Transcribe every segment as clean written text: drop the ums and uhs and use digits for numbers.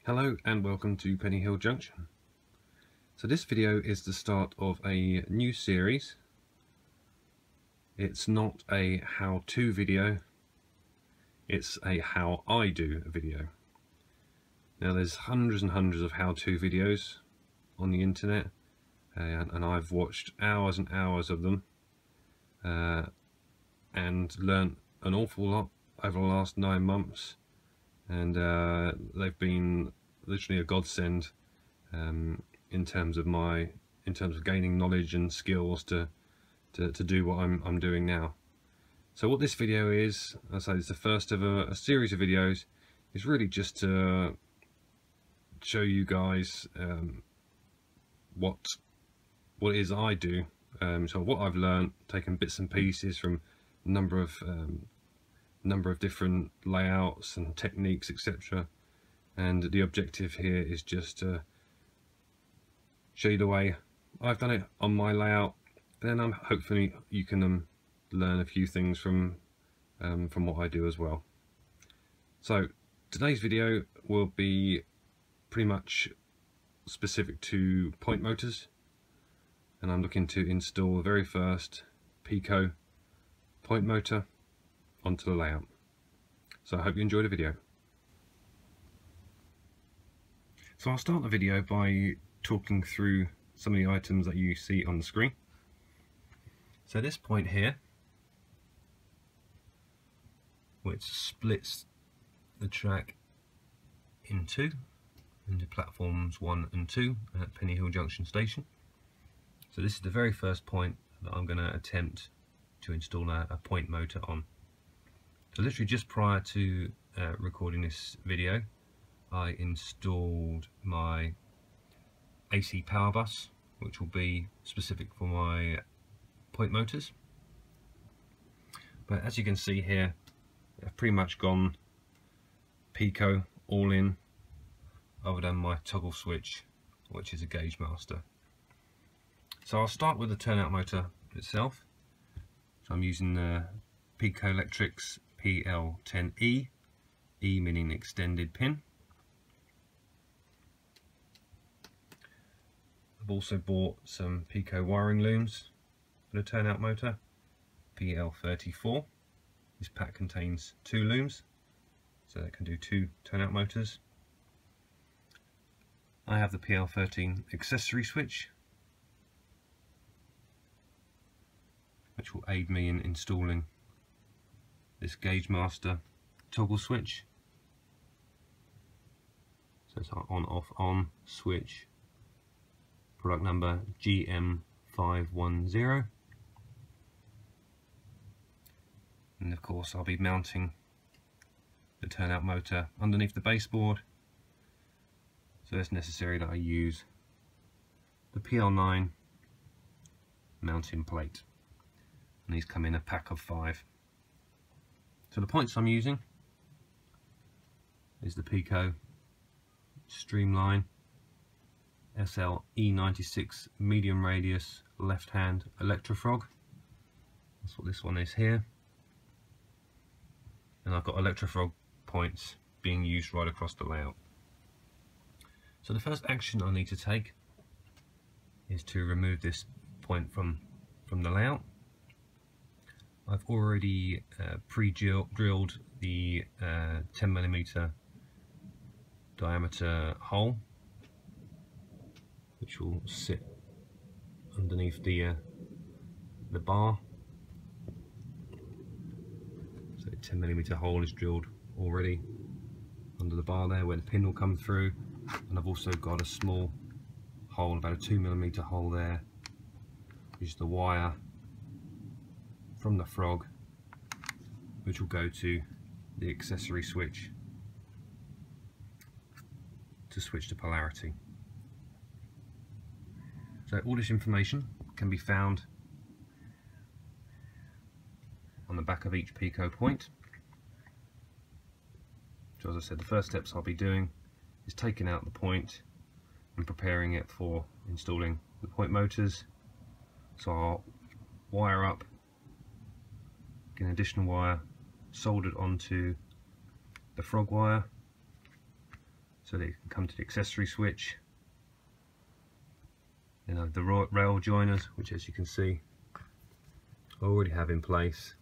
Hello and welcome to Pennyhill Junction. So this video is the start of a new series. It's not a how-to video, it's a how I do video. Now there's hundreds and hundreds of how-to videos on the internet and I've watched hours and hours of them and learnt an awful lot over the last 9 months, and they've been literally a godsend in terms of gaining knowledge and skills to do what I'm doing now. So what this video is, I say it's the first of a series of videos, is really just to show you guys what it is I do. So what I've learned, taking bits and pieces from a number of different layouts and techniques, etc. And the objective here is just to show you the way I've done it on my layout. Then hopefully you can learn a few things from what I do as well. So today's video will be pretty much specific to point motors, and I'm looking to install the very first PECO point motor onto the layout. So I hope you enjoy the video. So I'll start the video by talking through some of the items that you see on the screen. So this point here, which splits the track into platforms 1 and 2 at Pennyhill Junction station. So this is the very first point that I'm going to attempt to install a point motor on. So literally just prior to recording this video, I installed my AC power bus, which will be specific for my point motors. But as you can see here, I've pretty much gone PECO all in, other than my toggle switch, which is a gauge master. So I'll start with the turnout motor itself. So I'm using the PECO Electrics PL-10E, E meaning extended pin. I've also bought some PECO wiring looms for the turnout motor, PL-34. This pack contains 2 looms, so it can do 2 turnout motors. I have the PL-13 accessory switch, which will aid me in installing this gauge master toggle switch. So it's our on off on switch, product number GM510, and of course I'll be mounting the turnout motor underneath the baseboard, so it's necessary that I use the PL9 mounting plate, and these come in a pack of 5. So the points I'm using is the PECO Streamline SL-E96 medium radius left hand electrofrog. That's what this one is here, and I've got electrofrog points being used right across the layout. So the first action I need to take is to remove this point from the layout. I've already pre-drilled the 10mm diameter hole, which will sit underneath the bar. So the 10mm hole is drilled already under the bar there, where the pin will come through, and I've also got a small hole, about a 2mm hole there, which is the wire from the frog, which will go to the accessory switch to switch the polarity. So all this information can be found on the back of each PECO point. So as I said, the first steps I'll be doing is taking out the point and preparing it for installing the point motors. So I'll wire up, get an additional wire soldered onto the frog wire, so that you can come to the accessory switch. Then I have the rail joiners, which, as you can see, I already have in place,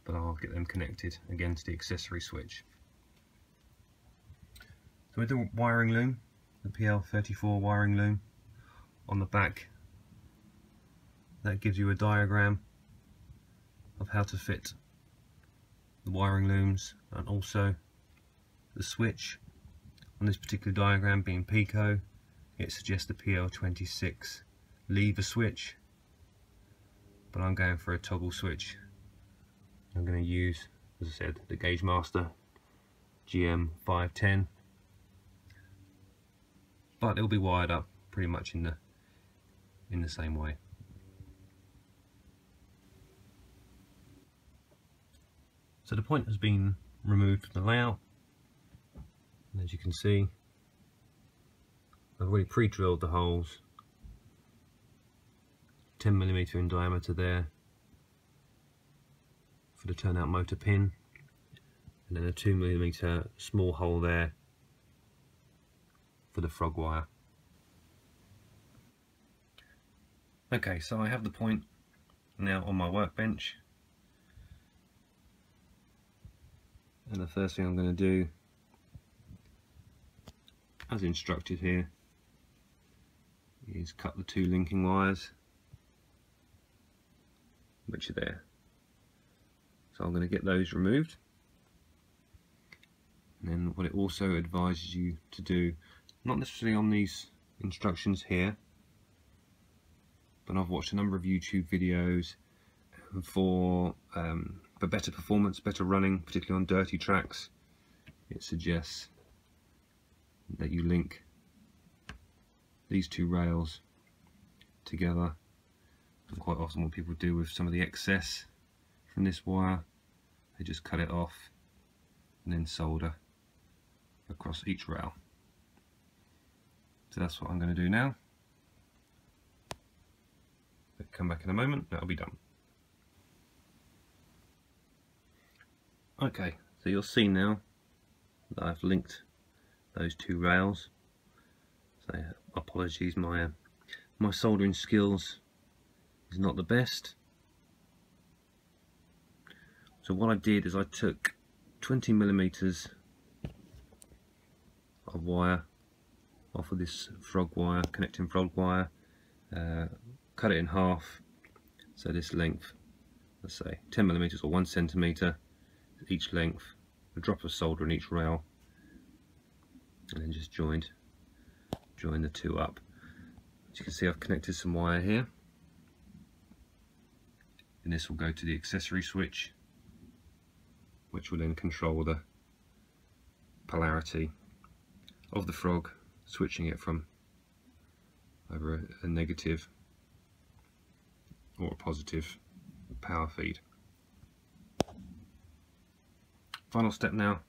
but I'll get them connected again to the accessory switch. So with the wiring loom, the PL-34 wiring loom, on the back, that gives you a diagram of how to fit the wiring looms and also the switch. On this particular diagram, being PECO, it suggests the PL-26 lever switch, but I'm going for a toggle switch. I'm going to use, as I said, the Gauge Master GM510, but it'll be wired up pretty much in the same way. So the point has been removed from the layout, and as you can see, I've already pre-drilled the holes, 10mm in diameter there for the turnout motor pin, and then a 2mm small hole there for the frog wire. Okay, so I have the point now on my workbench, and the first thing I'm going to do, as instructed here, is cut the two linking wires which are there. So I'm going to get those removed, and then what it also advises you to do, not necessarily on these instructions here, but I've watched a number of YouTube videos for better performance, better running, particularly on dirty tracks. It suggests that you link these two rails together, and quite often what people do with some of the excess from this wire, they just cut it off and then solder across each rail. So that's what I'm going to do now. I'll come back in a moment, that'll be done. Okay, so you'll see now that I've linked those two rails. So apologies, my soldering skills is not the best. So what I did is I took 20mm of wire off of this frog wire, connecting frog wire, cut it in half, so this length, let's say 10mm or 1 centimetre each length, a drop of solder in each rail, and then just join the two up. As you can see, I've connected some wire here, and this will go to the accessory switch, which will then control the polarity of the frog, switching it from either a negative or a positive power feed. Final step now,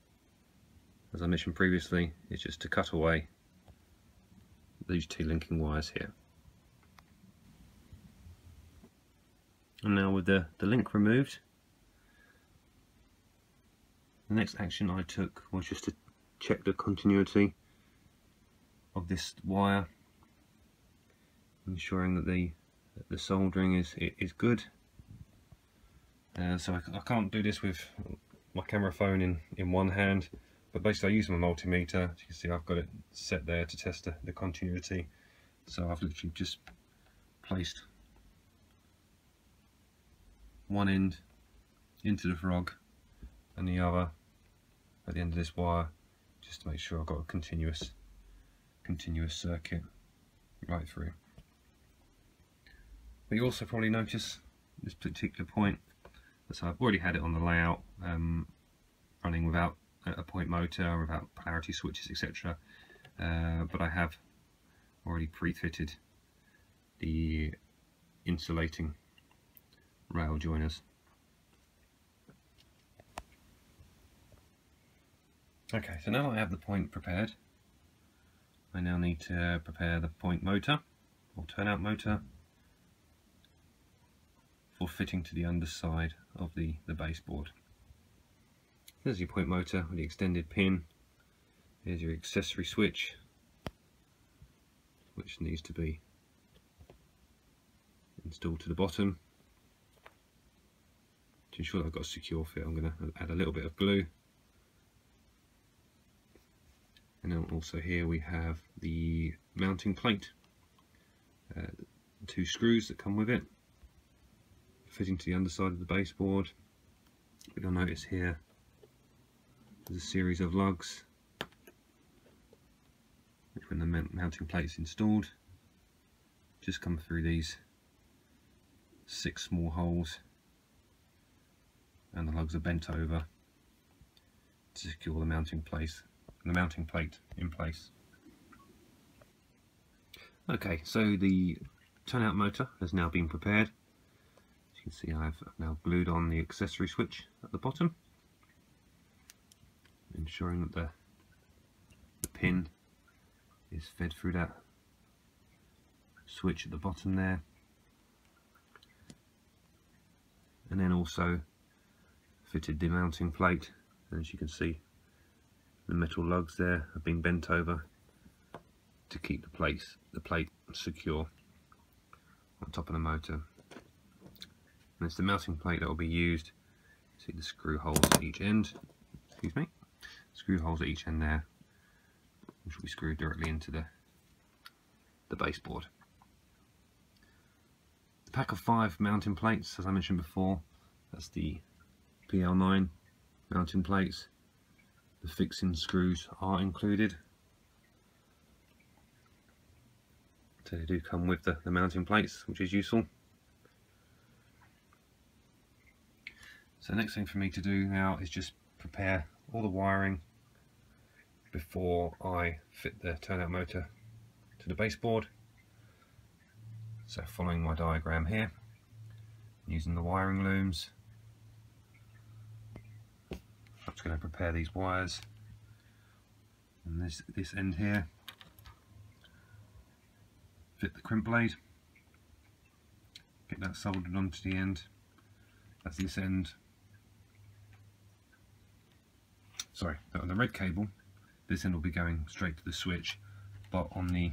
as I mentioned previously, is just to cut away these two linking wires here. And now with the link removed, the next action I took was just to check the continuity of this wire, ensuring that the soldering is good. So I can't do this with my camera phone in one hand, but basically I use my multimeter. As you can see, I've got it set there to test the continuity. So I've literally just placed one end into the frog and the other at the end of this wire, just to make sure I've got a continuous circuit right through. But you also probably notice this particular point, so I've already had it on the layout, running without a point motor, without polarity switches, etc. But I have already pre-fitted the insulating rail joiners. Okay, so now I have the point prepared, I now need to prepare the point motor or turnout motor for fitting to the underside of the baseboard. There's your point motor with the extended pin. Here's your accessory switch, which needs to be installed to the bottom. To ensure that I've got a secure fit, I'm going to add a little bit of glue. And then also here we have the mounting plate, 2 screws that come with it, fitting to the underside of the baseboard. But you'll notice here there's a series of lugs, which when the mounting plate's installed, just come through these 6 small holes, and the lugs are bent over to secure the mounting plate in place. Okay, so the turnout motor has now been prepared. As you can see, I've now glued on the accessory switch at the bottom, ensuring that the pin is fed through that switch at the bottom there, and then also fitted the mounting plate. And as you can see, the metal lugs there have been bent over to keep the plate secure on top of the motor. And it's the mounting plate that will be used. See the screw holes at each end. Excuse me. Screw holes at each end there, which will be screwed directly into the baseboard. The pack of 5 mounting plates, as I mentioned before, that's the PL-10E mounting plates. The fixing screws are included, so they do come with the mounting plates, which is useful. So the next thing for me to do now is just prepare all the wiring before I fit the turnout motor to the baseboard. So following my diagram here, using the wiring looms, I'm just going to prepare these wires, and this end here, fit the crimp blade, get that soldered onto the end. That's this end. Sorry, on the red cable, this end will be going straight to the switch, but on the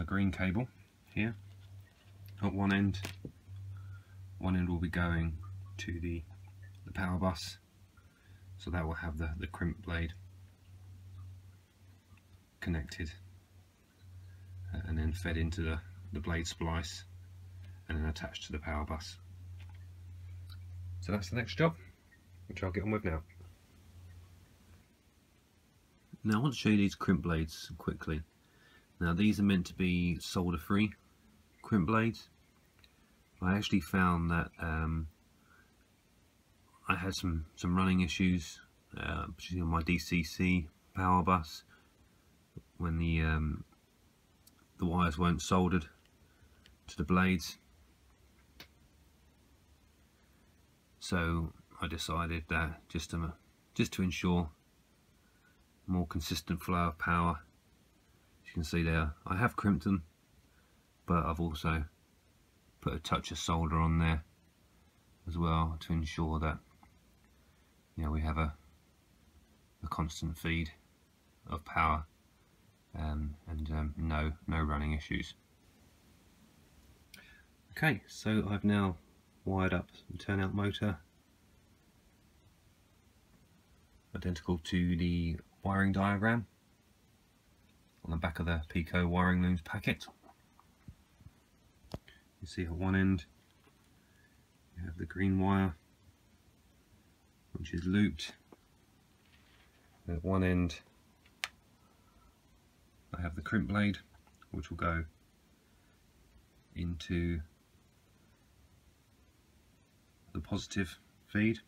green cable here, at one end will be going to the power bus. So that will have the crimp blade connected and then fed into the blade splice and then attached to the power bus. So that's the next job, which I'll get on with now. Now I want to show you these crimp blades quickly. Now these are meant to be solder free crimp blades. I actually found that I had some running issues, particularly on my DCC power bus, when the wires weren't soldered to the blades. So I decided that just to ensure more consistent flow of power, as you can see there, I have crimped them, but I've also put a touch of solder on there as well to ensure that we have a constant feed of power and no running issues. Okay, so I've now wired up the turnout motor identical to the wiring diagram on the back of the PECO wiring looms packet. You see at one end you have the green wire, which is looped. At one end I have the crimp blade, which will go into the positive feed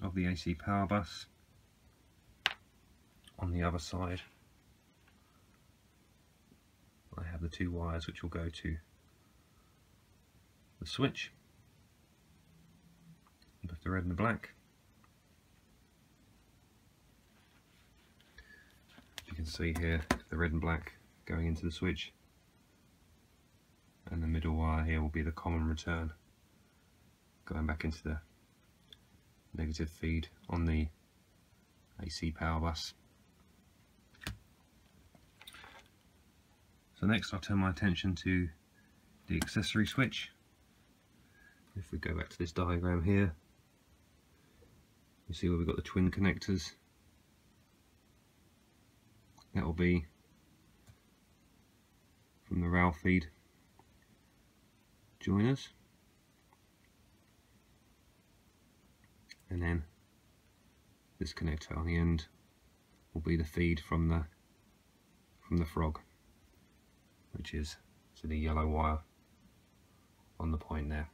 of the AC power bus. On the other side I have the 2 wires which will go to the switch, both the red and the black. You can see here the red and black going into the switch, and the middle wire here will be the common return going back into negative feed on the AC power bus. So next I'll turn my attention to the accessory switch. If we go back to this diagram here, you see where we've got the twin connectors. That will be from the rail feed joiners, and then this connector on the end will be the feed from the frog, which is to the yellow wire on the point there.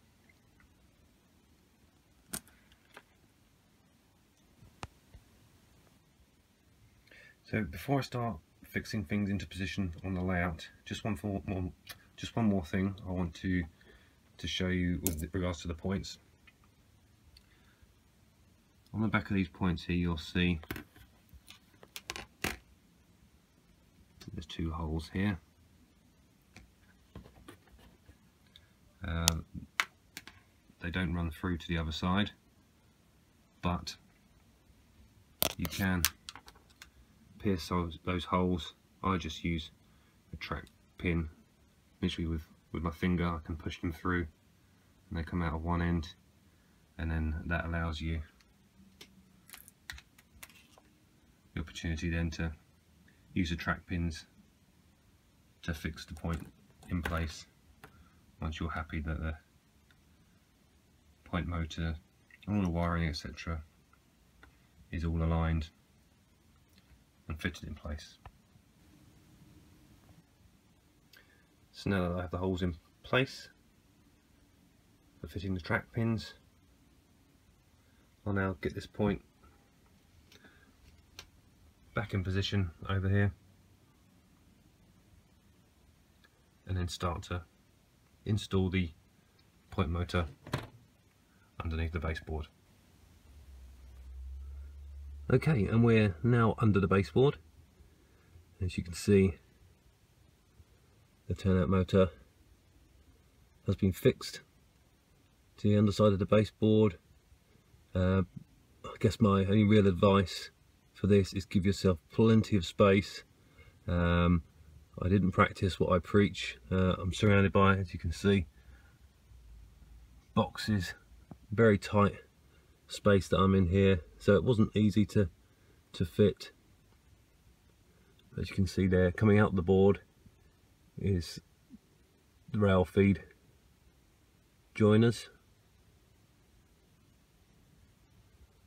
So before I start fixing things into position on the layout, just one more thing I want to show you with regards to the points. On the back of these points here, you'll see there's two holes here. They don't run through to the other side, but you can pierce those holes. I just use a track pin, literally with my finger. I can push them through and they come out of one end, and then that allows you the opportunity then to use the track pins to fix the point in place once you're happy that the point motor, all the wiring, etc. is all aligned and fitted in place. So now that I have the holes in place for fitting the track pins, I'll now get this point back in position over here and then start to install the point motor underneath the baseboard. Okay, and we're now under the baseboard. As you can see, the turnout motor has been fixed to the underside of the baseboard. I guess my only real advice for this is give yourself plenty of space. I didn't practice what I preach. I'm surrounded by, as you can see, boxes, very tight space that I'm in here, so it wasn't easy to fit. As you can see there, coming out the board is the rail feed joiners,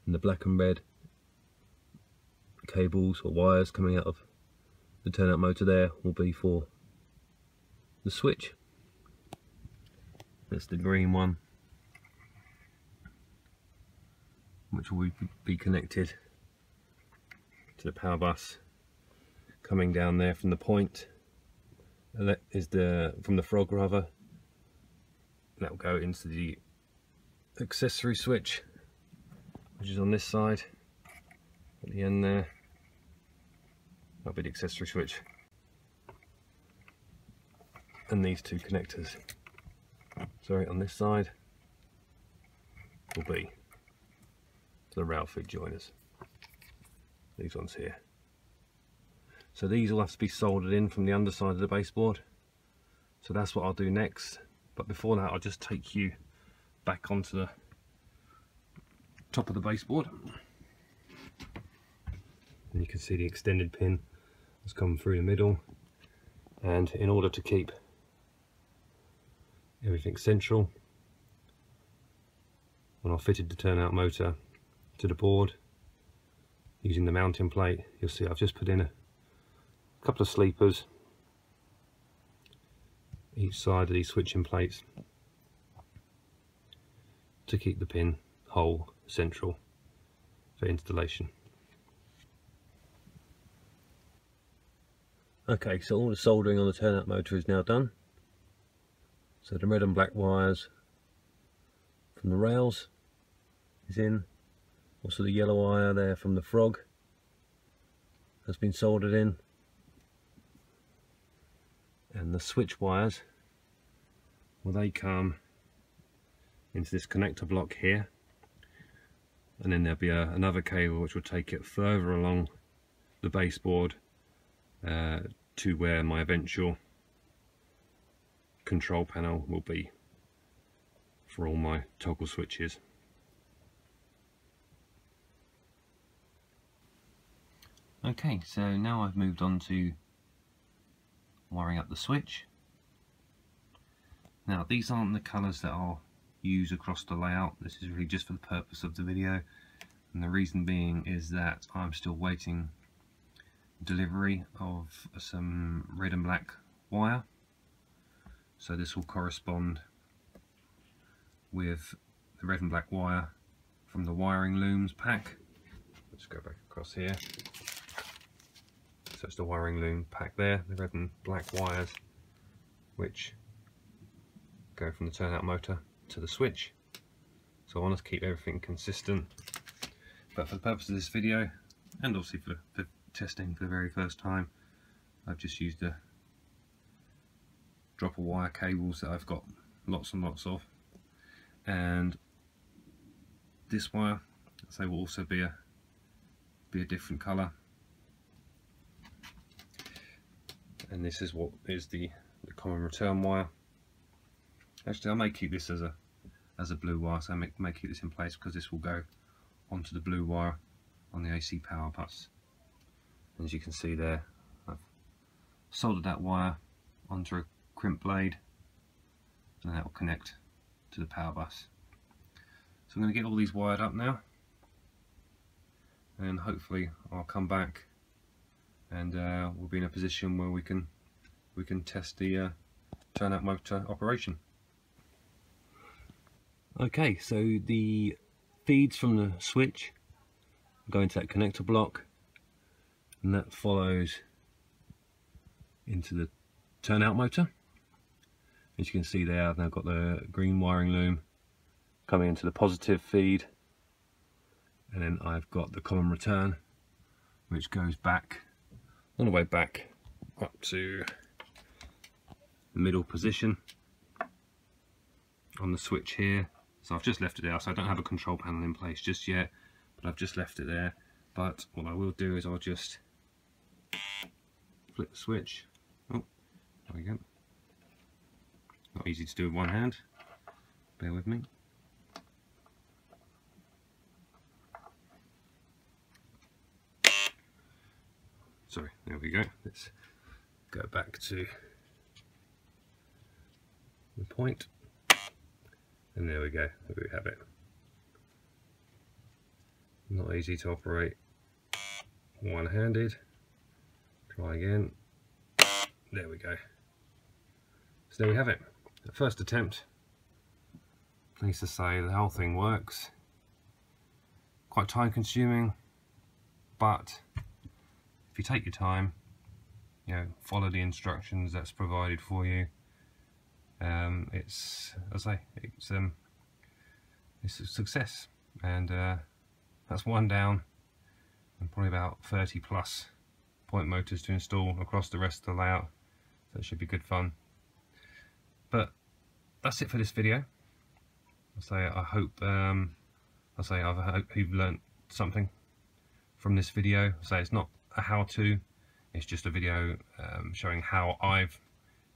and the black and red cables or wires coming out of the turnout motor there will be for the switch. That's the green one, which will be connected to the power bus coming down there from the point, and that is from the frog rather. That will go into the accessory switch, which is on this side at the end there. That'll be the accessory switch, and these two connectors, sorry, on this side will be to the rail feed joiners, these ones here. So these will have to be soldered in from the underside of the baseboard, so that's what I'll do next. But before that, I'll just take you back onto the top of the baseboard, and you can see the extended pin has come through the middle, and in order to keep everything central, when I fitted the turnout motor to the board using the mounting plate, you'll see I've just put in a couple of sleepers each side of these switching plates to keep the pin hole central for installation. Okay, so all the soldering on the turnout motor is now done. So the red and black wires from the rails is in. Also the yellow wire there from the frog has been soldered in. And the switch wires, well, they come into this connector block here, and then there'll be another cable which will take it further along the baseboard to where my eventual control panel will be for all my toggle switches. Okay, so now I've moved on to wiring up the switch. Now these aren't the colours that I'll use across the layout. This is really just for the purpose of the video, and the reason being is that I'm still waiting delivery of some red and black wire, so this will correspond with the red and black wire from the wiring looms pack. Let's go back across here. So it's the wiring loom pack there, the red and black wires which go from the turnout motor to the switch. So I want to keep everything consistent, but for the purpose of this video, and obviously for testing for the very first time, I've just used a drop of wire cables that I've got lots and lots of, and this wire, so will also be a different colour, and this is what is the common return wire. Actually, I may keep this as a blue wire, so I may keep this in place because this will go onto the blue wire on the AC power bus. And as you can see there, I've soldered that wire onto a crimp blade, and that will connect to the power bus. So I'm going to get all these wired up now, and hopefully I'll come back and we'll be in a position where we can test the turnout motor operation. Okay, so the feeds from the switch go into that connector block, and that follows into the turnout motor. As you can see there, I've now got the green wiring loom coming into the positive feed, and then I've got the common return which goes back on the way back up to the middle position on the switch here. So I've just left it there, so I don't have a control panel in place just yet, but I've just left it there. But what I will do is I'll just flip the switch. Oh, there we go. Not easy to do with one hand, bear with me. Sorry, there we go. Let's go back to the point. And there we go, there we have it. Not easy to operate one-handed. Try again. There we go. So there we have it. The first attempt. Pleased to say the whole thing works. Quite time consuming, but if you take your time, you know, follow the instructions that's provided for you, it's, as I say, it's a success. And that's one down, and probably about 30 plus point motors to install across the rest of the layout, so it should be good fun. But that's it for this video. I hope you've learnt something from this video. So it's not a how-to, it's just a video showing how I've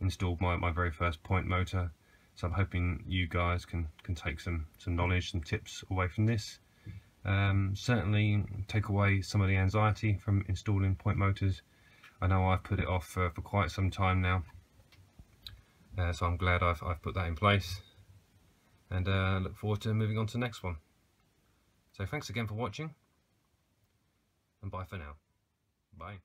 installed my very first point motor. So I'm hoping you guys can take some knowledge, some tips away from this. Certainly take away some of the anxiety from installing point motors. I know I've put it off for quite some time now, so I'm glad I've put that in place, and look forward to moving on to the next one. So thanks again for watching, and bye for now. Bye.